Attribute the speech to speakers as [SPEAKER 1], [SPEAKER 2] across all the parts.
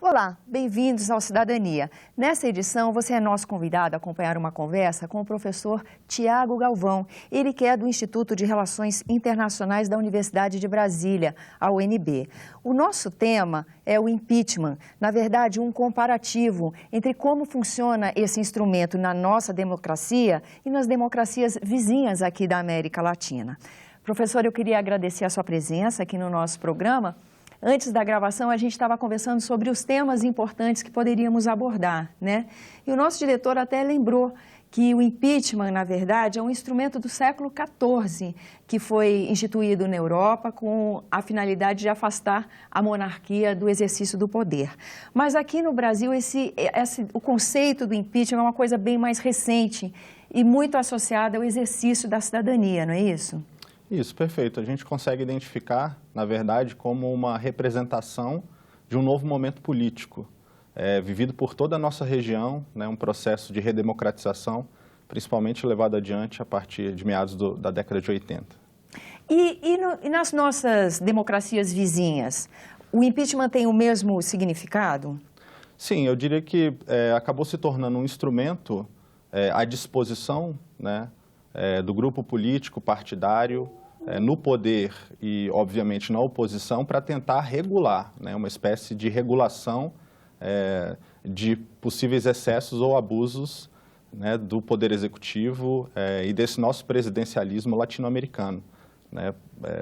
[SPEAKER 1] Olá, bem-vindos ao Cidadania. Nessa edição, você é nosso convidado a acompanhar uma conversa com o professor Tiago Galvão. Ele que é do Instituto de Relações Internacionais da Universidade de Brasília, a UNB. O nosso tema é o impeachment, na verdade, um comparativo entre como funciona esse instrumento na nossa democracia e nas democracias vizinhas aqui da América Latina. Professor, eu queria agradecer a sua presença aqui no nosso programa. Antes da gravação, a gente estava conversando sobre os temas importantes que poderíamos abordar, né? E o nosso diretor até lembrou que o impeachment, na verdade, é um instrumento do século XIV, que foi instituído na Europa com a finalidade de afastar a monarquia do exercício do poder. Mas aqui no Brasil, o conceito do impeachment é uma coisa bem mais recente e muito associada ao exercício da cidadania, não é isso?
[SPEAKER 2] Isso, perfeito. A gente consegue identificar, na verdade, como uma representação de um novo momento político, vivido por toda a nossa região, né, um processo de redemocratização, principalmente levado adiante a partir de meados da década de 80.
[SPEAKER 1] E nas nossas democracias vizinhas, o impeachment tem o mesmo significado?
[SPEAKER 2] Sim, eu diria que acabou se tornando um instrumento à disposição, né, do grupo político partidário no poder e, obviamente, na oposição para tentar regular, né, uma espécie de regulação de possíveis excessos ou abusos, né, do poder executivo e desse nosso presidencialismo latino-americano, né,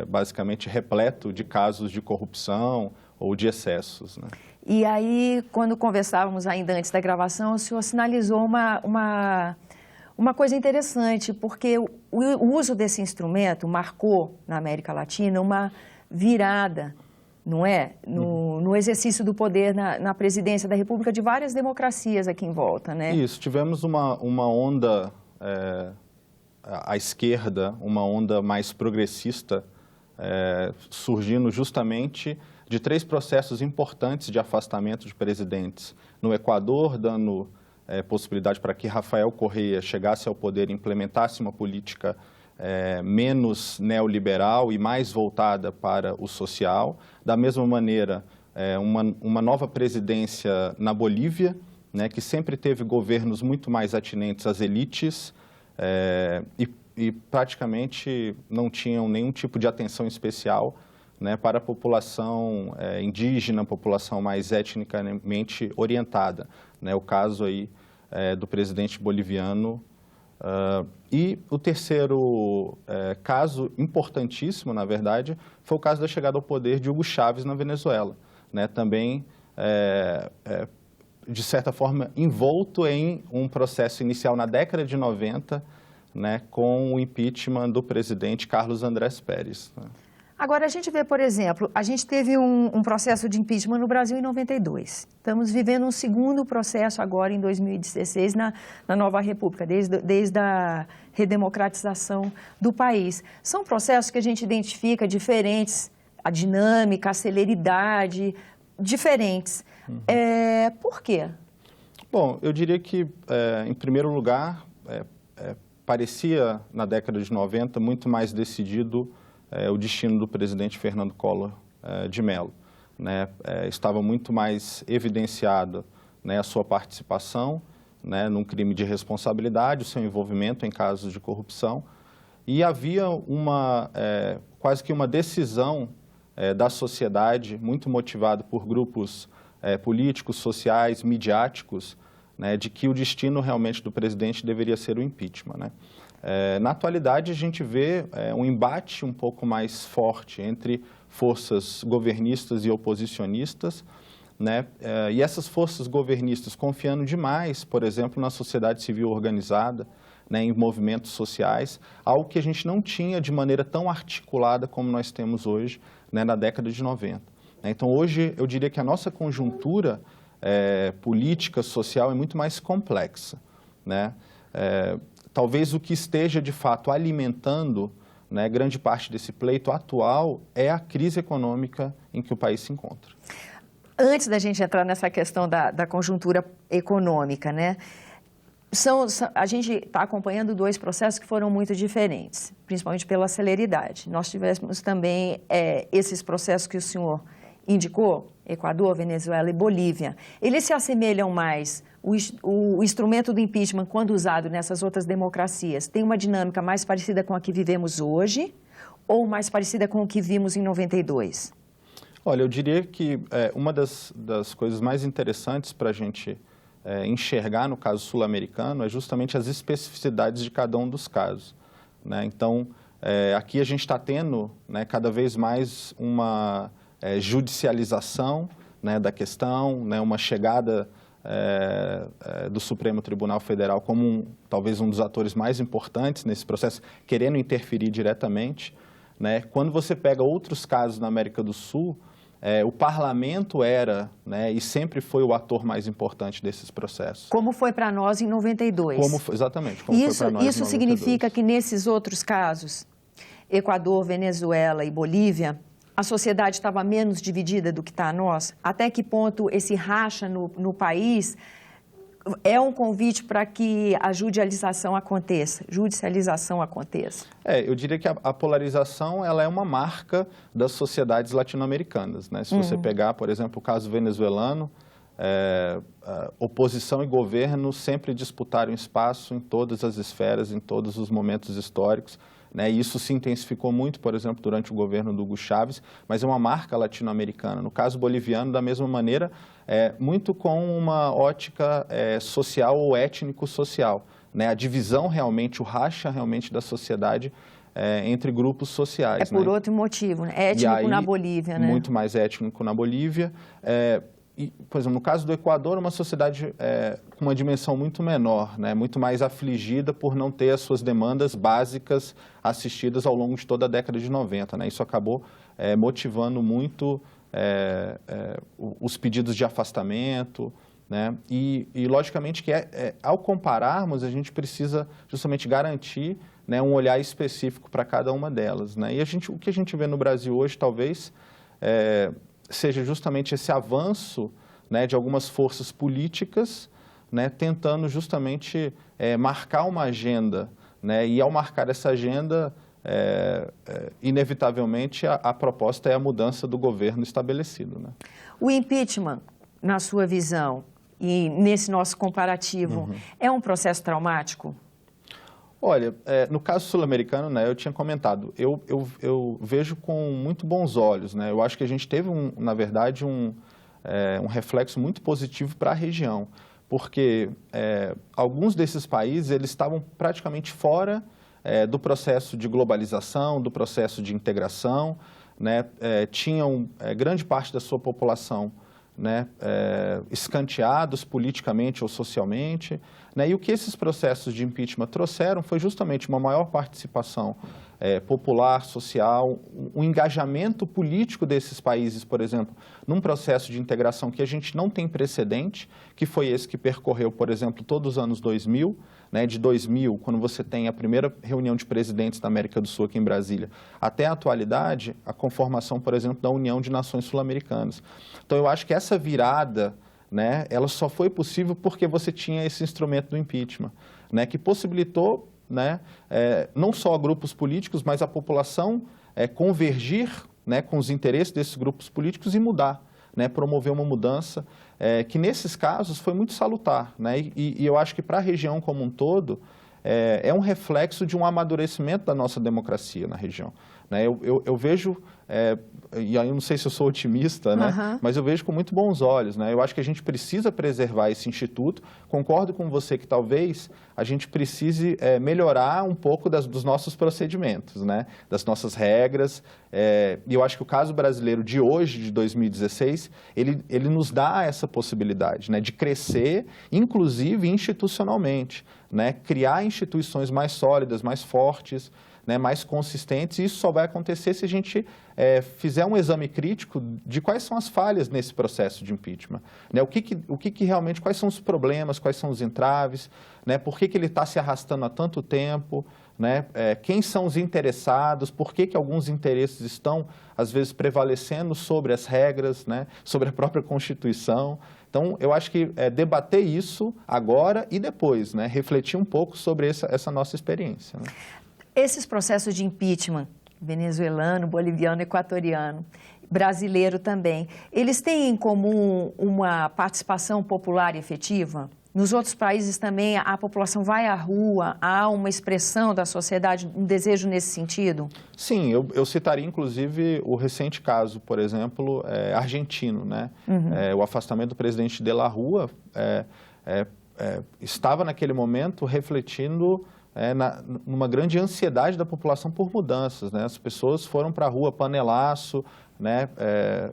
[SPEAKER 2] basicamente repleto de casos de corrupção ou de excessos, né.
[SPEAKER 1] E aí, quando conversávamos ainda antes da gravação, o senhor sinalizou uma coisa interessante, porque o uso desse instrumento marcou na América Latina uma virada, não é? No exercício do poder na presidência da República de várias democracias aqui em volta, né?
[SPEAKER 2] Isso, tivemos uma onda à esquerda, uma onda mais progressista, surgindo justamente de 3 processos importantes de afastamento de presidentes. No Equador, dando possibilidade para que Rafael Correa chegasse ao poder e implementasse uma política menos neoliberal e mais voltada para o social. Da mesma maneira, uma nova presidência na Bolívia, né, que sempre teve governos muito mais atinentes às elites e praticamente não tinham nenhum tipo de atenção especial, né, para a população indígena, população mais etnicamente orientada, né, o caso aí do presidente boliviano. E o terceiro caso importantíssimo, na verdade, foi o caso da chegada ao poder de Hugo Chávez na Venezuela, né, também, de certa forma, envolto em um processo inicial na década de 90, né, com o impeachment do presidente Carlos Andrés Pérez, né.
[SPEAKER 1] Agora, a gente vê, por exemplo, a gente teve um processo de impeachment no Brasil em 92. Estamos vivendo um segundo processo agora em 2016 na nova república, desde a redemocratização do país. São processos que a gente identifica diferentes, a dinâmica, a celeridade, diferentes. Por quê?
[SPEAKER 2] Bom, eu diria que, em primeiro lugar, parecia, na década de 90, muito mais decidido o destino do presidente Fernando Collor de Mello, né? Estava muito mais evidenciado, né, a sua participação, né, num crime de responsabilidade, o seu envolvimento em casos de corrupção, e havia quase que uma decisão da sociedade, muito motivada por grupos políticos, sociais, midiáticos, né, de que o destino realmente do presidente deveria ser o impeachment, né? Na atualidade, a gente vê um embate um pouco mais forte entre forças governistas e oposicionistas, né? E essas forças governistas confiando demais, por exemplo, na sociedade civil organizada, né, em movimentos sociais, algo que a gente não tinha de maneira tão articulada como nós temos hoje, né, na década de 90. Então, hoje, eu diria que a nossa conjuntura política, social é muito mais complexa, né? Talvez o que esteja, de fato, alimentando, né, grande parte desse pleito atual é a crise econômica em que o país se encontra.
[SPEAKER 1] Antes da gente entrar nessa questão da conjuntura econômica, né, a gente está acompanhando 2 processos que foram muito diferentes, principalmente pela celeridade. Nós tivemos também esses processos que o senhor indicou, Equador, Venezuela e Bolívia, eles se assemelham mais, o instrumento do impeachment, quando usado nessas outras democracias, tem uma dinâmica mais parecida com a que vivemos hoje ou mais parecida com o que vimos em 92?
[SPEAKER 2] Olha, eu diria que uma das coisas mais interessantes para a gente enxergar no caso sul-americano é justamente as especificidades de cada um dos casos, né? Então, aqui a gente está tendo, né, cada vez mais uma judicialização, né, da questão, né, uma chegada do Supremo Tribunal Federal como talvez um dos atores mais importantes nesse processo, querendo interferir diretamente, né? Quando você pega outros casos na América do Sul, o parlamento era, né, e sempre foi o ator mais importante desses processos.
[SPEAKER 1] Como foi para nós em 92.
[SPEAKER 2] Exatamente, como foi para nós em 92.
[SPEAKER 1] Isso significa que nesses outros casos, Equador, Venezuela e Bolívia, a sociedade estava menos dividida do que está a nossa? Até que ponto esse racha no país é um convite para que a judicialização aconteça?
[SPEAKER 2] Eu diria que a polarização ela é uma marca das sociedades latino-americanas, né? Se você pegar, por exemplo, o caso venezuelano, oposição e governo sempre disputaram espaço em todas as esferas, em todos os momentos históricos, né? E isso se intensificou muito, por exemplo, durante o governo do Hugo Chávez, mas é uma marca latino-americana. No caso boliviano, da mesma maneira, muito com uma ótica social ou étnico-social, né? A divisão realmente, o racha realmente da sociedade entre grupos sociais.
[SPEAKER 1] Por outro motivo, né? Étnico na Bolívia, né?
[SPEAKER 2] Muito mais étnico na Bolívia. Por exemplo, no caso do Equador, uma sociedade com uma dimensão muito menor, né? Muito mais afligida por não ter as suas demandas básicas assistidas ao longo de toda a década de 90, né? Isso acabou motivando muito os pedidos de afastamento, né? E logicamente, que ao compararmos, a gente precisa justamente garantir, né, um olhar específico para cada uma delas, né? E o que a gente vê no Brasil hoje, talvez, seja justamente esse avanço, né, de algumas forças políticas, né, tentando justamente marcar uma agenda, né? E ao marcar essa agenda, inevitavelmente, a proposta é a mudança do governo estabelecido, né?
[SPEAKER 1] O impeachment, na sua visão, e nesse nosso comparativo, é um processo traumático?
[SPEAKER 2] Olha, no caso sul-americano, né, eu tinha comentado, eu vejo com muito bons olhos, né? Eu acho que a gente teve, na verdade, um reflexo muito positivo para a região, porque alguns desses países eles estavam praticamente fora do processo de globalização, do processo de integração, né? Tinham grande parte da sua população, né, escanteados politicamente ou socialmente, né? E o que esses processos de impeachment trouxeram foi justamente uma maior participação popular, social, um engajamento político desses países, por exemplo, num processo de integração que a gente não tem precedente, que foi esse que percorreu, por exemplo, todos os anos 2000, né, de 2000, quando você tem a primeira reunião de presidentes da América do Sul aqui em Brasília, até a atualidade, a conformação, por exemplo, da União de Nações Sul-Americanas. Então, eu acho que essa virada, né, ela só foi possível porque você tinha esse instrumento do impeachment, né, que possibilitou, né, não só grupos políticos, mas a população convergir, né, com os interesses desses grupos políticos e mudar, né, promover uma mudança que, nesses casos, foi muito salutar, né, e eu acho que para a região como um todo é um reflexo de um amadurecimento da nossa democracia na região, né? Eu vejo, e aí eu não sei se eu sou otimista, né, mas eu vejo com muito bons olhos, né? Eu acho que a gente precisa preservar esse instituto. Concordo com você que talvez a gente precise melhorar um pouco dos nossos procedimentos, né, das nossas regras, e eu acho que o caso brasileiro de hoje, de 2016, ele nos dá essa possibilidade, né, de crescer, inclusive institucionalmente, né, criar instituições mais sólidas, mais fortes, né, mais consistentes, e isso só vai acontecer se a gente fizer um exame crítico de quais são as falhas nesse processo de impeachment, né, o que realmente, quais são os problemas, quais são os entraves, né, por que ele está se arrastando há tanto tempo, né, quem são os interessados, por que alguns interesses estão, às vezes, prevalecendo sobre as regras, né, sobre a própria Constituição. Então, eu acho que debater isso agora e depois, né, refletir um pouco sobre essa nossa experiência, né?
[SPEAKER 1] Esses processos de impeachment, venezuelano, boliviano, equatoriano, brasileiro também. Eles têm em comum uma participação popular efetiva? Nos outros países também a população vai à rua, há uma expressão da sociedade, um desejo nesse sentido?
[SPEAKER 2] Sim, eu citaria inclusive o recente caso, por exemplo, argentino, né? O afastamento do presidente de la Rúa estava naquele momento refletindo numa grande ansiedade da população por mudanças, né? As pessoas foram para a rua, panelaço, né?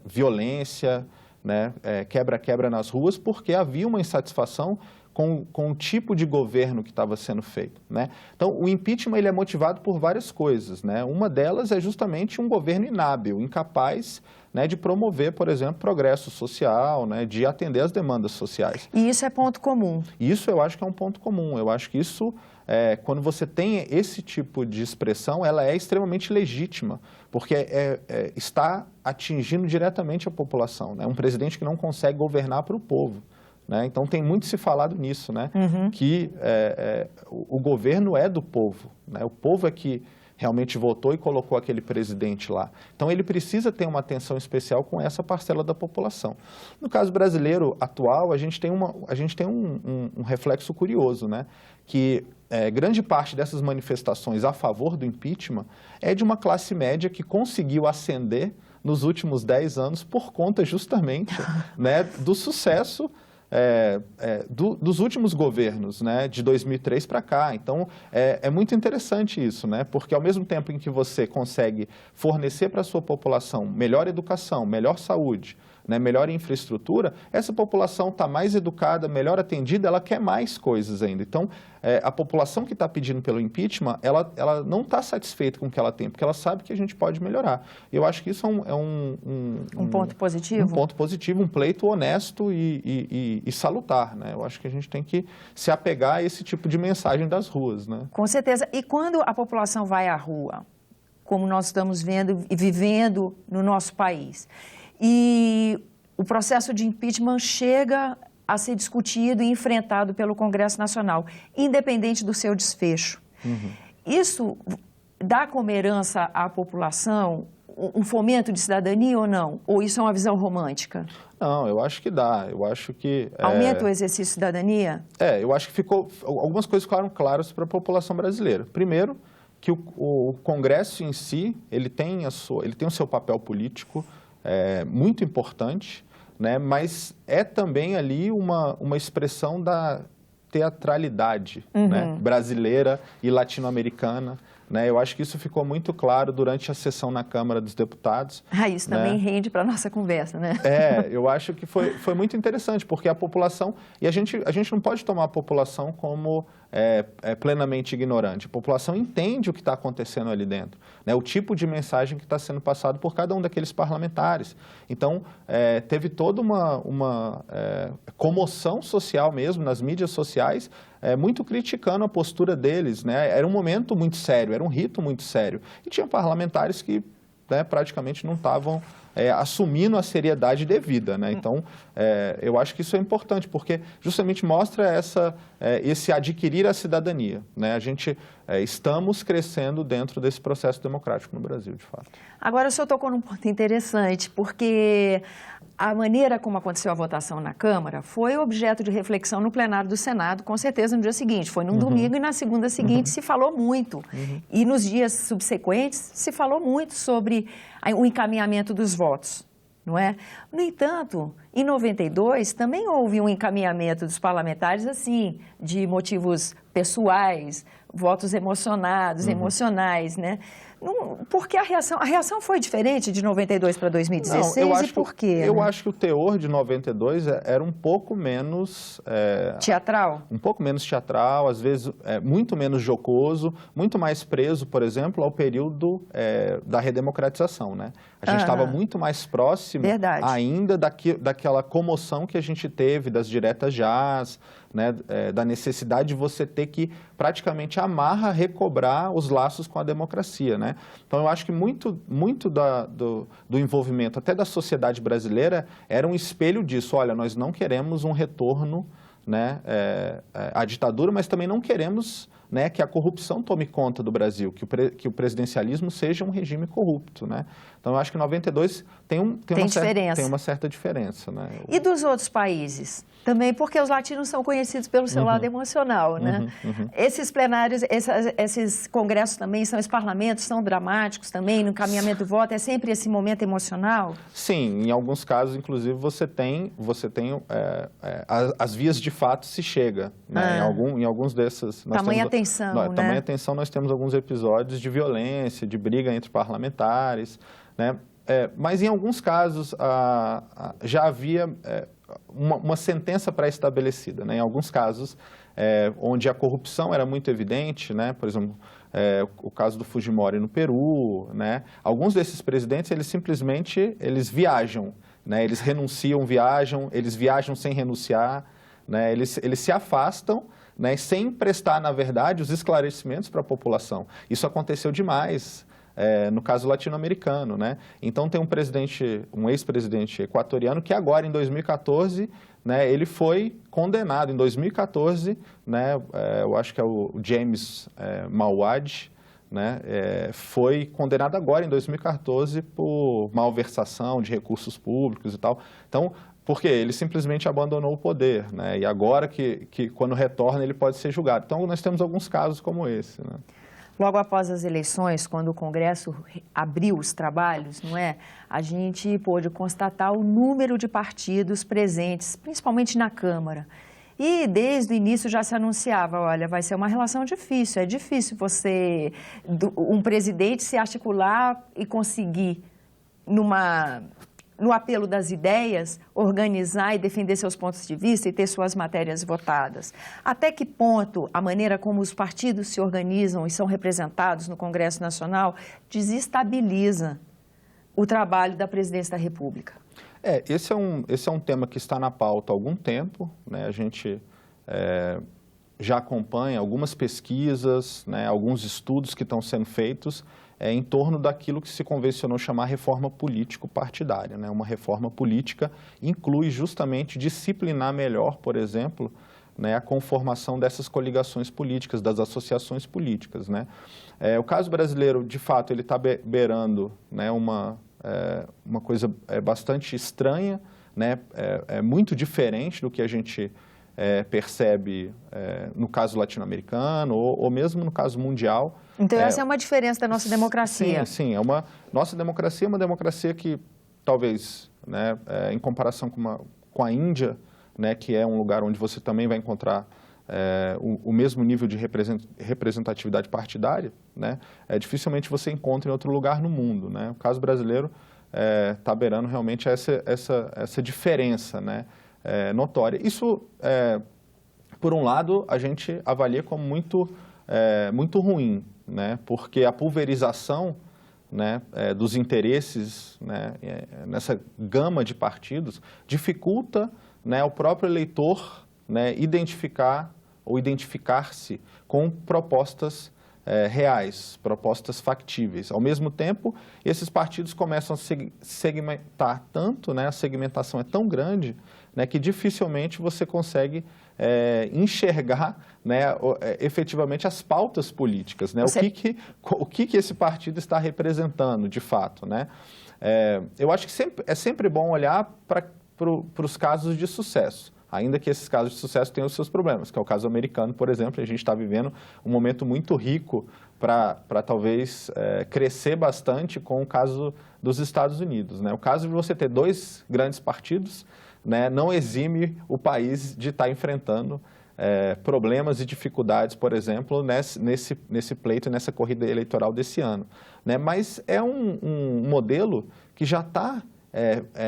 [SPEAKER 2] Violência, né? Quebra-quebra nas ruas, porque havia uma insatisfação com o tipo de governo que estava sendo feito, né? Então, o impeachment ele é motivado por várias coisas, né? Uma delas é justamente um governo inábil, incapaz, né, de promover, por exemplo, progresso social, né, de atender às demandas sociais.
[SPEAKER 1] E isso é ponto comum?
[SPEAKER 2] Isso eu acho que é um ponto comum. Eu acho que isso, quando você tem esse tipo de expressão, ela é extremamente legítima, porque está atingindo diretamente a população, né? Um presidente que não consegue governar para o povo, né? Então, tem muito se falado nisso, né? Que o governo é do povo, né? O povo é que realmente votou e colocou aquele presidente lá. Então, ele precisa ter uma atenção especial com essa parcela da população. No caso brasileiro atual, a gente tem um reflexo curioso, né? Que grande parte dessas manifestações a favor do impeachment é de uma classe média que conseguiu ascender nos últimos 10 anos por conta justamente, né, do sucesso dos últimos governos, né, de 2003 para cá. Então, é muito interessante isso, né, porque ao mesmo tempo em que você consegue fornecer para a sua população melhor educação, melhor saúde, né, melhor infraestrutura, essa população está mais educada, melhor atendida, ela quer mais coisas ainda. Então, a população que está pedindo pelo impeachment, ela não está satisfeita com o que ela tem, porque ela sabe que a gente pode melhorar. Eu acho que isso é
[SPEAKER 1] um ponto positivo?
[SPEAKER 2] Um ponto positivo, um pleito honesto e salutar, né? Eu acho que a gente tem que se apegar a esse tipo de mensagem das ruas, né?
[SPEAKER 1] Com certeza. E quando a população vai à rua, como nós estamos vendo e vivendo no nosso país, e o processo de impeachment chega a ser discutido e enfrentado pelo Congresso Nacional, independente do seu desfecho. Isso dá como herança à população um fomento de cidadania ou não? Ou isso é uma visão romântica?
[SPEAKER 2] Não, eu acho que dá. Eu acho que...
[SPEAKER 1] Aumenta o exercício de cidadania?
[SPEAKER 2] Eu acho que algumas coisas ficaram claras para a população brasileira. Primeiro, que o Congresso em si, ele tem o seu papel político, muito importante, né? Mas é também ali uma expressão da teatralidade, né, brasileira e latino-americana, né? Eu acho que isso ficou muito claro durante a sessão na Câmara dos Deputados.
[SPEAKER 1] Isso também rende para a nossa conversa, né?
[SPEAKER 2] Eu acho que foi muito interessante, porque a população... E a gente não pode tomar a população como plenamente ignorante. A população entende o que está acontecendo ali dentro, né? O tipo de mensagem que está sendo passado por cada um daqueles parlamentares. Então, teve toda uma comoção social mesmo nas mídias sociais, muito criticando a postura deles, né? Era um momento muito sério, era um rito muito sério. E tinha parlamentares que, né, praticamente não estavam assumindo a seriedade devida, né? Então, eu acho que isso é importante, porque justamente mostra esse adquirir a cidadania, né? A gente estamos crescendo dentro desse processo democrático no Brasil, de fato.
[SPEAKER 1] Agora, o senhor tocou num ponto interessante, porque a maneira como aconteceu a votação na Câmara foi objeto de reflexão no plenário do Senado, com certeza no dia seguinte. Foi num domingo e na segunda seguinte se falou muito. E nos dias subsequentes se falou muito sobre o encaminhamento dos votos, não é? No entanto, em 92 também houve um encaminhamento dos parlamentares, assim, de motivos pessoais, votos emocionais, né? Porque a reação foi diferente de 92 para 2016.
[SPEAKER 2] Não,
[SPEAKER 1] e por quê?
[SPEAKER 2] Eu acho que o teor de 92 era um pouco menos...
[SPEAKER 1] teatral?
[SPEAKER 2] Um pouco menos teatral, às vezes muito menos jocoso, muito mais preso, por exemplo, ao período da redemocratização, né? A gente estava muito mais próximo ainda daquela comoção que a gente teve das diretas jás, né, da necessidade de você ter que praticamente recobrar os laços com a democracia, né? Então, eu acho que muito do envolvimento até da sociedade brasileira era um espelho disso. Olha, nós não queremos um retorno, né, à ditadura, mas também não queremos, né, que a corrupção tome conta do Brasil, que o presidencialismo seja um regime corrupto, né? Então, eu acho que 92 tem uma certa diferença, né?
[SPEAKER 1] E dos outros países? Também porque os latinos são conhecidos pelo seu lado emocional, né? Esses plenários, esses congressos também, esses parlamentos são dramáticos também, no encaminhamento do voto, é sempre esse momento emocional?
[SPEAKER 2] Sim, em alguns casos, inclusive, você tem as vias de fato se chega, né? Em alguns desses...
[SPEAKER 1] Tamanha atenção, né?
[SPEAKER 2] Tamanha atenção, nós temos alguns episódios de violência, de briga entre parlamentares, né? Mas em alguns casos já havia uma sentença pré-estabelecida, né? Em alguns casos onde a corrupção era muito evidente, né? Por exemplo, o caso do Fujimori no Peru, né? Alguns desses presidentes, eles simplesmente viajam, né? Eles renunciam, eles viajam sem renunciar, né? Eles se afastam, né? Sem prestar, na verdade, os esclarecimentos para a população. Isso aconteceu demais. No caso latino-americano, né? Então tem um ex-presidente equatoriano que agora, em 2014, né, ele foi condenado. Em 2014, né, eu acho que é o James Mawad, né, foi condenado agora, em 2014, por malversação de recursos públicos e tal. Então, por quê? Ele simplesmente abandonou o poder, né? E agora que quando retorna, ele pode ser julgado. Então, nós temos alguns casos como esse, né?
[SPEAKER 1] Logo após as eleições, quando o Congresso abriu os trabalhos, não é? A gente pôde constatar o número de partidos presentes, principalmente na Câmara. E desde o início já se anunciava, olha, vai ser uma relação difícil, é difícil um presidente se articular e conseguir no apelo das ideias, organizar e defender seus pontos de vista e ter suas matérias votadas. Até que ponto a maneira como os partidos se organizam e são representados no Congresso Nacional desestabiliza o trabalho da Presidência da República?
[SPEAKER 2] Esse é um tema que está na pauta há algum tempo, né? A gente já acompanha algumas pesquisas, né? Alguns estudos que estão sendo feitos em torno daquilo que se convencionou chamar reforma político-partidária, né? Uma reforma política inclui justamente disciplinar melhor, por exemplo, né, a conformação dessas coligações políticas, das associações políticas, né? O caso brasileiro, de fato, ele está beirando, né, uma coisa bastante estranha, né? Muito diferente do que a gente percebe no caso latino-americano ou mesmo no caso mundial.
[SPEAKER 1] Então, essa é uma diferença da nossa democracia.
[SPEAKER 2] Sim. Nossa democracia é uma democracia que, talvez, né, em comparação com a Índia, né, que é um lugar onde você também vai encontrar o mesmo nível de representatividade partidária, né, dificilmente você encontra em outro lugar no mundo, né? O caso brasileiro está beirando realmente essa diferença, né, notória. Isso, por um lado, a gente avalia como muito ruim, né, porque a pulverização, né, dos interesses, né, nessa gama de partidos dificulta, né, o próprio eleitor, né, identificar-se com propostas reais, propostas factíveis. Ao mesmo tempo, esses partidos começam a segmentar tanto, né, a segmentação é tão grande, né, que dificilmente você consegue enxergar, né, efetivamente as pautas políticas, né? O que esse partido está representando, de fato, né? Eu acho que é sempre bom olhar para os casos de sucesso, ainda que esses casos de sucesso tenham os seus problemas, que é o caso americano, por exemplo. A gente está vivendo um momento muito rico para talvez crescer bastante com o caso dos Estados Unidos, né? O caso de você ter dois grandes partidos, né, não exime o país de estar enfrentando problemas e dificuldades, por exemplo, nesse pleito, nessa corrida eleitoral desse ano, né? Mas é um modelo que já está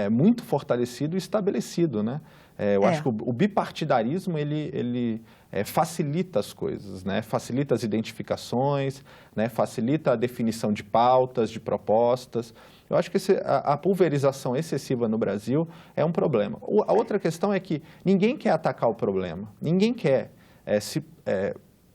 [SPEAKER 2] muito fortalecido e estabelecido, né? Eu acho que o bipartidarismo, ele facilita as coisas, né? Facilita as identificações, né? Facilita a definição de pautas, de propostas. Eu acho que a pulverização excessiva no Brasil é um problema. A outra questão é que ninguém quer atacar o problema, ninguém quer,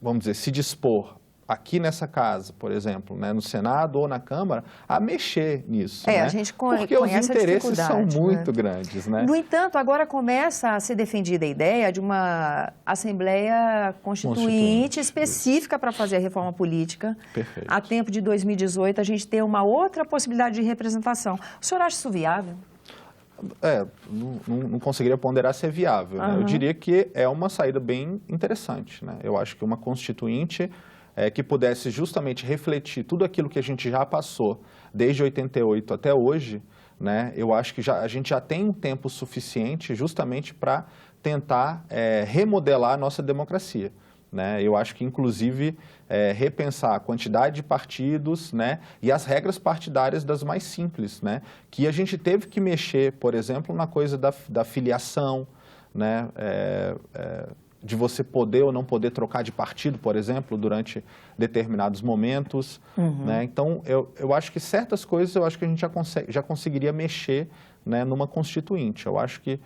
[SPEAKER 2] vamos dizer, se dispor aqui nessa casa, por exemplo, né, no Senado ou na Câmara, a mexer nisso.
[SPEAKER 1] Né?
[SPEAKER 2] A
[SPEAKER 1] gente
[SPEAKER 2] porque os interesses são muito
[SPEAKER 1] né?
[SPEAKER 2] grandes. Né?
[SPEAKER 1] No entanto, agora começa a ser defendida a ideia de uma Assembleia Constituinte específica para fazer a reforma política.
[SPEAKER 2] Perfeito.
[SPEAKER 1] A tempo de 2018, a gente ter uma outra possibilidade de representação. O senhor acha isso viável?
[SPEAKER 2] Não conseguiria ponderar se é viável. Né? Eu diria que é uma saída bem interessante. Né? Eu acho que uma constituinte que pudesse justamente refletir tudo aquilo que a gente já passou desde 88 até hoje, né? Eu acho que a gente já tem um tempo suficiente justamente para tentar remodelar a nossa democracia. Né? Eu acho que, inclusive, repensar a quantidade de partidos, né? E as regras partidárias das mais simples, né? Que a gente teve que mexer, por exemplo, na coisa da filiação, né? De você poder ou não poder trocar de partido, por exemplo, durante determinados momentos. Né? Então, eu acho que certas coisas eu acho que a gente já conseguiria mexer, né, numa constituinte. Eu acho que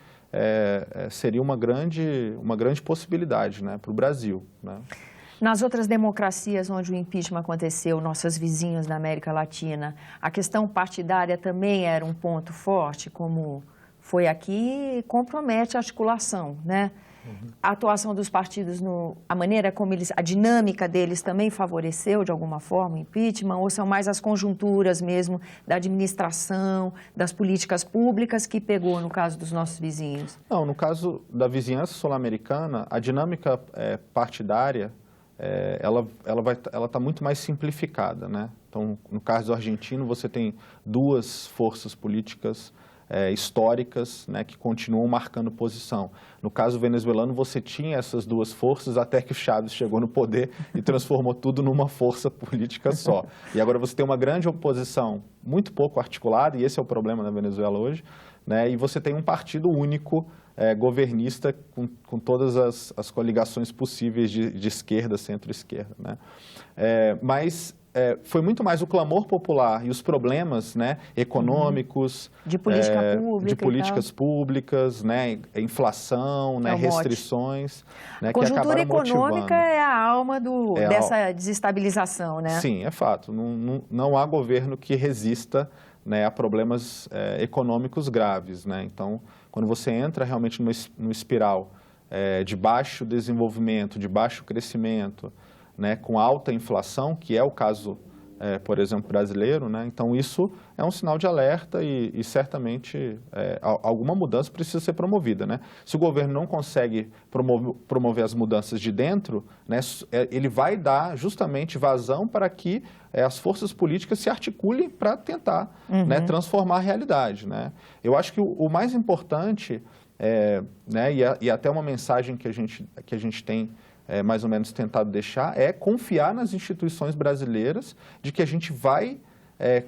[SPEAKER 2] seria uma grande possibilidade, né, para o Brasil. Né?
[SPEAKER 1] Nas outras democracias onde o impeachment aconteceu, nossas vizinhas da América Latina, a questão partidária também era um ponto forte, como foi aqui, compromete a articulação, né? A atuação dos partidos, a maneira como a dinâmica deles também favoreceu de alguma forma o impeachment, ou são mais as conjunturas mesmo da administração, das políticas públicas que pegou no caso dos nossos vizinhos?
[SPEAKER 2] Não, no caso da vizinhança sul-americana, a dinâmica partidária, ela está muito mais simplificada, né? Então, no caso do argentino, você tem duas forças políticas históricas, né, que continuam marcando posição. No caso venezuelano, você tinha essas duas forças até que o Chávez chegou no poder e transformou tudo numa força política só. E agora você tem uma grande oposição muito pouco articulada, e esse é o problema na Venezuela hoje, né, e você tem um partido único, governista, com todas as coligações possíveis de esquerda, centro-esquerda. Né. Mas foi muito mais o clamor popular e os problemas, né, econômicos,
[SPEAKER 1] de política pública,
[SPEAKER 2] de políticas públicas, né, inflação, né, restrições, né,
[SPEAKER 1] a conjuntura
[SPEAKER 2] que acabaram
[SPEAKER 1] econômica
[SPEAKER 2] motivando.
[SPEAKER 1] É a alma dessa desestabilização, né?
[SPEAKER 2] Sim, é fato. Não há governo que resista, né, a problemas econômicos graves, né? Então, quando você entra realmente numa espiral de baixo desenvolvimento, de baixo crescimento, né, com alta inflação, que é o caso, por exemplo, brasileiro, né, então isso é um sinal de alerta e certamente alguma mudança precisa ser promovida. Né? Se o governo não consegue promover as mudanças de dentro, né, ele vai dar justamente vazão para que as forças políticas se articulem para tentar né, transformar a realidade. Né? Eu acho que o mais importante, né, e até uma mensagem que a gente tem mais ou menos tentado deixar, é confiar nas instituições brasileiras de que a gente vai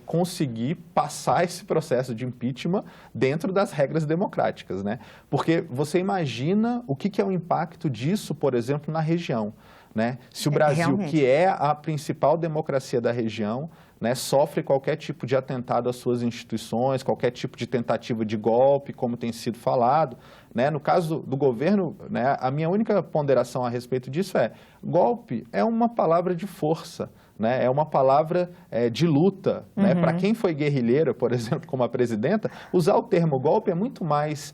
[SPEAKER 2] conseguir passar esse processo de impeachment dentro das regras democráticas, né? Porque você imagina o que é o impacto disso, por exemplo, na região, né? Se o Brasil,
[SPEAKER 1] realmente,
[SPEAKER 2] que é a principal democracia da região, né, sofre qualquer tipo de atentado às suas instituições, qualquer tipo de tentativa de golpe, como tem sido falado, né? No caso do governo, né, a minha única ponderação a respeito disso golpe é uma palavra de força, né? É uma palavra de luta. Né? Para quem foi guerrilheira, por exemplo, como a presidenta, usar o termo golpe é muito mais,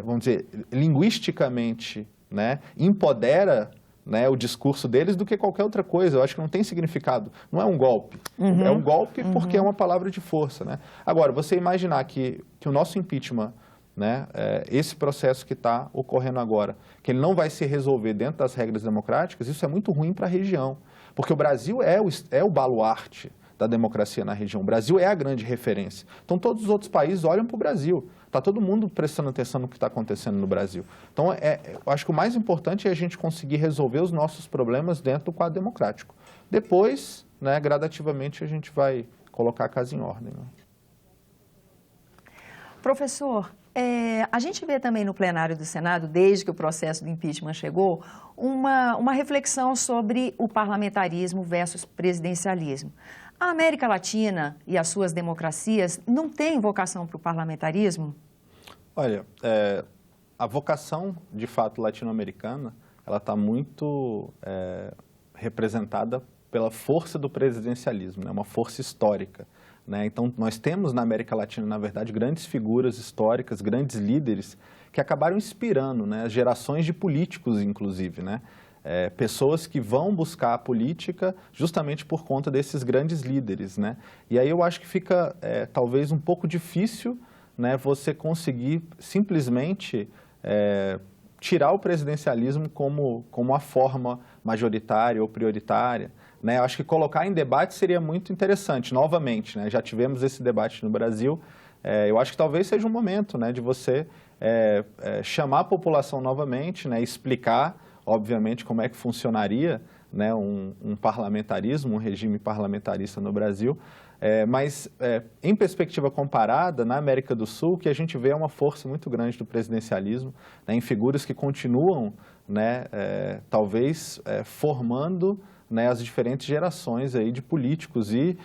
[SPEAKER 2] vamos dizer, linguisticamente, né, empodera, né, o discurso deles do que qualquer outra coisa. Eu acho que não tem significado. Não é um golpe. É um golpe porque é uma palavra de força. Né? Agora, você imaginar que o nosso impeachment, né, esse processo que está ocorrendo agora, que ele não vai se resolver dentro das regras democráticas, isso é muito ruim para a região. Porque o Brasil é o baluarte da democracia na região. O Brasil é a grande referência. Então, todos os outros países olham para o Brasil. Está todo mundo prestando atenção no que está acontecendo no Brasil. Então, eu acho que o mais importante é a gente conseguir resolver os nossos problemas dentro do quadro democrático. Depois, né, gradativamente, a gente vai colocar a casa em ordem. Né?
[SPEAKER 1] Professor, a gente vê também no plenário do Senado, desde que o processo do impeachment chegou, uma reflexão sobre o parlamentarismo versus presidencialismo. A América Latina e as suas democracias não têm vocação para o parlamentarismo?
[SPEAKER 2] Olha, a vocação, de fato, latino-americana, ela está muito representada pela força do presidencialismo, né? Uma força histórica, né? Então, nós temos na América Latina, na verdade, grandes figuras históricas, grandes líderes que acabaram inspirando, né, as gerações de políticos, inclusive, né? Pessoas que vão buscar a política justamente por conta desses grandes líderes, né? E aí eu acho que fica talvez um pouco difícil, né, você conseguir simplesmente tirar o presidencialismo como a forma majoritária ou prioritária, né? Eu acho que colocar em debate seria muito interessante, novamente, né? Já tivemos esse debate no Brasil, eu acho que talvez seja um momento, né, de você chamar a população novamente, né, explicar, obviamente, como é que funcionaria, né, um parlamentarismo, um regime parlamentarista no Brasil, mas em perspectiva comparada, na América do Sul, o que a gente vê é uma força muito grande do presidencialismo, né, em figuras que continuam, né, talvez formando, né, as diferentes gerações aí de políticos e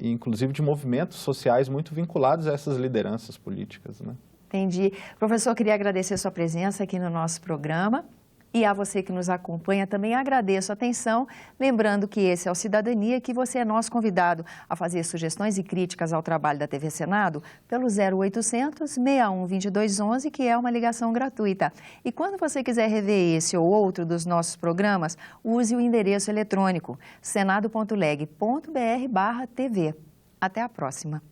[SPEAKER 2] inclusive de movimentos sociais muito vinculados a essas lideranças políticas, né?
[SPEAKER 1] Entendi. Professor, queria agradecer a sua presença aqui no nosso programa. E a você que nos acompanha, também agradeço a atenção, lembrando que esse é o Cidadania, que você é nosso convidado a fazer sugestões e críticas ao trabalho da TV Senado pelo 0800 61 2211, que é uma ligação gratuita. E quando você quiser rever esse ou outro dos nossos programas, use o endereço eletrônico senado.leg.br/tv. Até a próxima.